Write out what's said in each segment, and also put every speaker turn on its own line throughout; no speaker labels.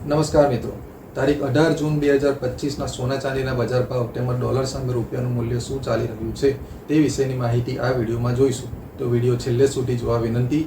નમસ્કાર મિત્રો, તારીખ 18 જૂન 2025ના સોના ચાંદીના બજાર ભાવ તેમજ ડોલર સામે રૂપિયાનું મૂલ્ય શું ચાલી રહ્યું છે તે વિશેની માહિતી આ વિડીયોમાં જોઈશું. તો વિડીયો છેલ્લે સુધી જોવા વિનંતી.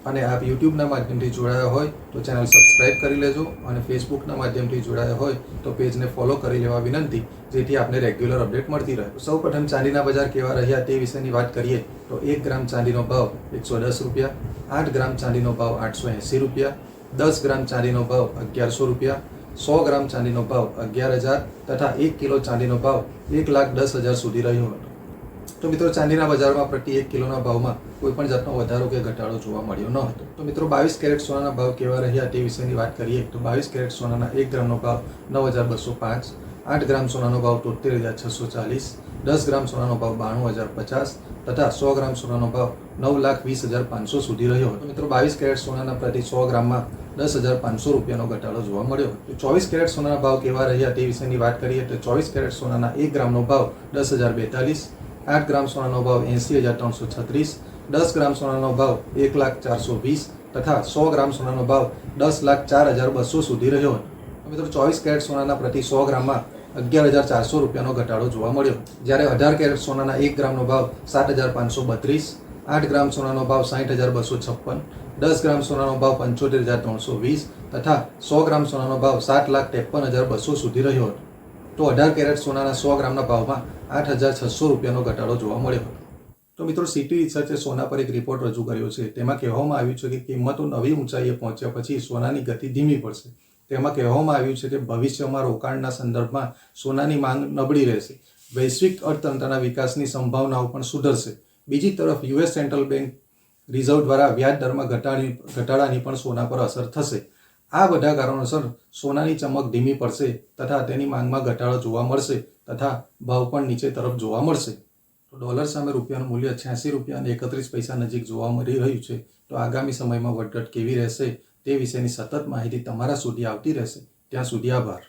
અને આપ યુટ્યુબના માધ્યમથી જોડાયા હોય તો ચેનલ સબસ્ક્રાઇબ કરી લેજો અને ફેસબુકના માધ્યમથી જોડાયા હોય તો પેજને ફોલો કરી લેવા વિનંતી, જેથી આપને રેગ્યુલર અપડેટ મળતી રહે. સૌપ્રથમ ચાંદીના બજાર કેવા રહ્યા તે વિશેની વાત કરીએ તો 1 ગ્રામ ચાંદીનો ભાવ 110 રૂપિયા, 8 ગ્રામ ચાંદીનો ભાવ 880 રૂપિયા, 10 ગ્રામ ચાંદીનો ભાવ 1100 રૂપિયા, 100 ગ્રામ ચાંદીનો ભાવ 11,000 તથા 1 કિલો ચાંદીનો ભાવ 1,10,000 સુધી રહ્યો હતો. તો મિત્રો, ચાંદીના બજારમાં પ્રતિ 1 કિલોના ભાવમાં કોઈ પણ જાતનો વધારો કે ઘટાડો જોવા મળ્યો ન હતો. તો મિત્રો, 22 કેરેટ સોનાના ભાવ કેવા રહ્યા તે વિશેની વાત કરીએ તો 22 કેરેટ સોનાના 1 ગ્રામનો ભાવ 9,205, 8 ગ્રામ સોનાનો ભાવ 73,640, 10 ગ્રામ સોનાનો ભાવ 92,050 તથા 100 ગ્રામ સોનાનો ભાવ 9,20,500 સુધી રહ્યો હતો. મિત્રો, 22 કેરેટ સોનાના પ્રતિ 100 ગ્રામમાં 10,500 રૂપિયાનો ઘટાડો જોવા મળ્યો. તો 24 કેરેટ સોનાના ભાવ કેવા રહ્યા તે વિશેની વાત કરીએ તો 24 કેરેટ સોનાના 1 ગ્રામનો ભાવ 10,042, 8 ગ્રામ સોનાનો ભાવ 80,336, 10 ગ્રામ સોનાનો ભાવ 1,04,20 તથા 100 ગ્રામ સોનાનો ભાવ 10,04,200 સુધી રહ્યો હતો. મિત્રો, 24 કેરેટ સોનાના પ્રતિ 100 ગ્રામમાં 11,400 રૂપિયાનો ઘટાડો જોવા મળ્યો, જ્યારે 18 કેરેટ સોનાના 1 ગ્રામનો ભાવ 7,532, 8 ગ્રામ સોનાનો ભાવ 60,256, 10 ગ્રામ સોનાનો ભાવ 75,320 તથા 100 ગ્રામ સોનાનો ભાવ 7,53,200 સુધી રહ્યો હતો. તો 18 કેરેટ સોનાના 100 ગ્રામના ભાવમાં 8,600 રૂપિયાનો ઘટાડો જોવા મળ્યો હતો. તો મિત્રો, સિટી રિસર્ચે સોના પર એક રિપોર્ટ રજૂ કર્યો છે. તેમાં કહેવામાં આવ્યું છે કે કિંમતો નવી ઊંચાઈએ પહોંચ્યા પછી સોનાની ગતિ ધીમી પડશે. તેમાં કહેવામાં આવ્યું છે કે ભવિષ્યમાં રોકાણના સંદર્ભમાં સોનાની માંગ નબળી રહેશે. વૈશ્વિક અર્થતંત્રના વિકાસની સંભાવનાઓ પણ સુધરશે. બીજી તરફ યુએસ સેન્ટ્રલ બેંક રિઝર્વ દ્વારા વ્યાજ દરમાં ઘટાડાની પણ સોના પર અસર થશે. આ બધા કારણોસર સોનાની ચમક ધીમી પડશે તથા તેની માંગમાં ઘટાડો જોવા મળશે તથા ભાવ પણ નીચે તરફ જોવા મળશે. તો ડોલર સામે રૂપિયાનું મૂલ્ય 86 રૂપિયા અને 31 પૈસા નજીક જોવા મળી રહ્યું છે. તો આગામી સમયમાં વધઘટ કેવી રહેશે તે વિશેની સતત માહિતી તમારા સુધી આવતી રહેશે. ત્યાં સુધી આભાર.